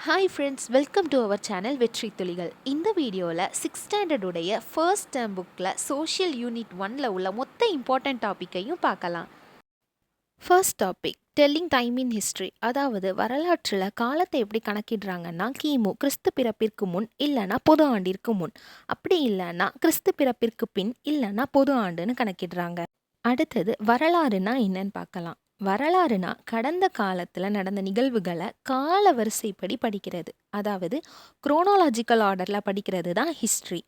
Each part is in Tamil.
Hi friends, welcome to our channel வெற்றி துளிகள். இந்த வீடியோவில் 6th ஸ்டாண்டர்ட் உடைய ஃபர்ஸ்ட் டேர்ம் புக்கில் சோஷியல் யூனிட் 1ல் உள்ள மொத்த இம்பார்ட்டன்ட் டாப்பிக்கையும் பார்க்கலாம். First topic telling time in history, அதாவது வரலாற்றில் காலத்தை எப்படி கணக்கிடுறாங்கன்னா கிமு கிறிஸ்து பிறப்பிற்கு முன் இல்லைனா பொது ஆண்டிற்கு முன், அப்படி இல்லைன்னா கிறிஸ்து பிறப்பிற்கு பின் இல்லைனா பொது ஆண்டுன்னு கணக்கிடுறாங்க. அடுத்தது வரலாறுனா என்னன்னு பார்க்கலாம். வரலாறுனா கடந்த காலத்தில் நடந்த நிகழ்வுகளை கால வரிசைப்படி படிக்கிறது, அதாவது குரோனாலாஜிக்கல் ஆர்டரில் படிக்கிறது தான் ஹிஸ்ட்ரி.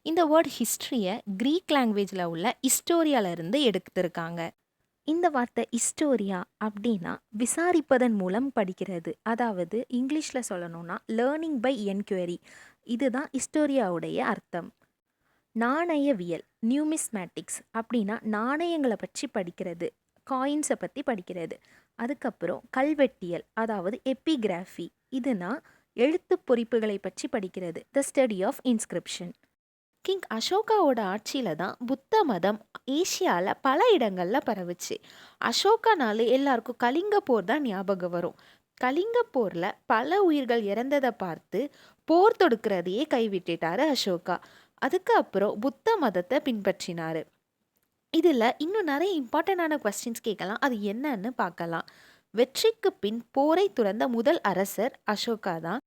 இந்த வேர்ட் ஹிஸ்ட்ரியை க்ரீக் லாங்குவேஜில் உள்ள இஸ்டோரியாவிலிருந்து எடுத்திருக்காங்க. இந்த வார்த்தை இஸ்டோரியா அப்படின்னா விசாரிப்பதன் மூலம் படிக்கிறது, அதாவது இங்கிலீஷில் சொல்லணும்னா லேர்னிங் பை என்கொயரி. இதுதான் ஹிஸ்டோரியாவுடைய அர்த்தம். நாணயவியல் நியூமிஸ்மேட்டிக்ஸ் அப்படின்னா நாணயங்களை பற்றி படிக்கிறது, காயின்ஸை பற்றி படிக்கிறது. அதுக்கப்புறம் கல்வெட்டியல், அதாவது எபிகிராஃபி, இதுனா எழுத்து பொறிப்புகளை பற்றி படிக்கிறது, the study of inscription. King அசோகாவோட ஆட்சியில் தான் புத்த மதம் ஏசியாவில் பல இடங்களில் பரவுச்சு. அசோகானால எல்லாருக்கும் கலிங்க போர் தான் ஞாபகம் வரும். கலிங்க போரில் பல உயிர்கள் இறந்ததை பார்த்து போர் தொடுக்கிறதையே கைவிட்டுட்டாரு அசோகா. அதுக்கு அப்புறம் புத்த மதத்தை பின்பற்றினார். இதில் இன்னும் நிறைய இம்பார்ட்டண்டான கொஸ்டின்ஸ் கேட்கலாம், அது என்னன்னு பார்க்கலாம். வெற்றிக்கு பின் போரை துறந்த முதல் அரசர் அசோகா தான்.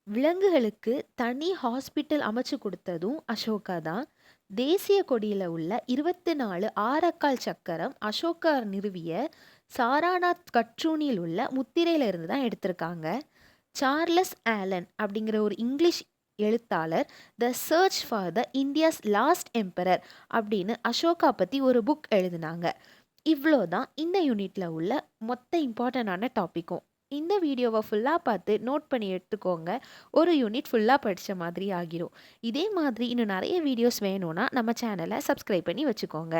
விலங்குகளுக்கு தனி ஹாஸ்பிட்டல் அமைச்சு கொடுத்ததும் அசோகா தான். தேசிய கொடியில் உள்ள 24 ஆரக்கால் சக்கரம் அசோகா நிறுவிய சாராநாத் கற்றூனியில் உள்ள முத்திரையிலிருந்து தான் எடுத்திருக்காங்க. சார்லஸ் ஆலன் அப்படிங்கிற ஒரு இங்கிலீஷ் எழுத்தாளர் the church for the India's last emperor அப்படின்னு அசோகா பற்றி ஒரு புக் எழுதினாங்க. இவ்வளோ தான் இந்த யூனிட்டில் உள்ள மொத்த இம்பார்ட்டண்டான டாப்பிக்கும். இந்த வீடியோவை ஃபுல்லாக பார்த்து நோட் பண்ணி எடுத்துக்கோங்க, ஒரு யூனிட் ஃபுல்லாக படித்த மாதிரி ஆகிரும். இதே மாதிரி இன்னும் நிறைய வீடியோஸ் வேணும்னா நம்ம சேனலை சப்ஸ்கிரைப் பண்ணி வச்சுக்கோங்க.